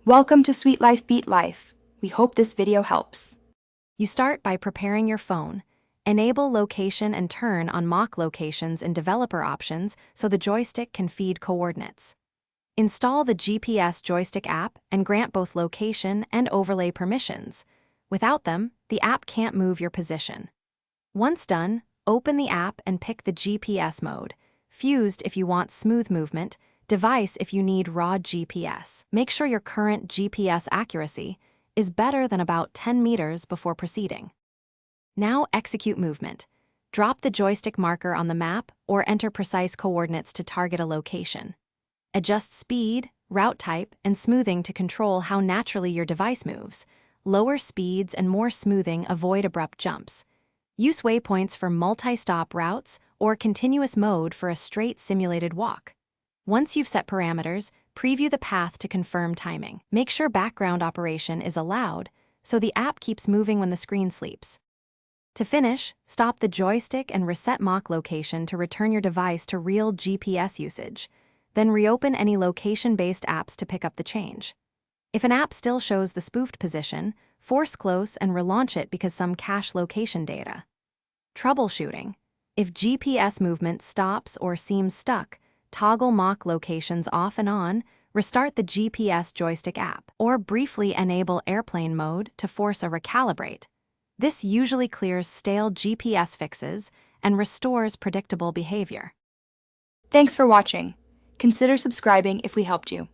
Welcome to Sweet Life Beat Life. We hope this video helps. You start by preparing your phone. Enable location and turn on mock locations in developer options so the joystick can feed coordinates. Install the GPS Joystick App and grant both location and overlay permissions. Without them, the app can't move your position. Once done, open the app and pick the GPS mode, fused if you want smooth movement, device if you need raw GPS. Make sure your current GPS accuracy is better than about 10 meters before proceeding. Now execute movement. Drop the joystick marker on the map or enter precise coordinates to target a location. Adjust speed, route type, and smoothing to control how naturally your device moves. Lower speeds and more smoothing avoid abrupt jumps. Use waypoints for multi-stop routes or continuous mode for a straight simulated walk. Once you've set parameters, preview the path to confirm timing. Make sure background operation is allowed so the app keeps moving when the screen sleeps. To finish, stop the joystick and reset mock location to return your device to real GPS usage. Then reopen any location-based apps to pick up the change. If an app still shows the spoofed position, force close and relaunch it because some cache location data. Troubleshooting. If GPS movement stops or seems stuck, toggle mock locations off and on, restart the GPS Joystick app, or briefly enable airplane mode to force a recalibrate. This usually clears stale GPS fixes and restores predictable behavior. Thanks for watching. Consider subscribing if we helped you.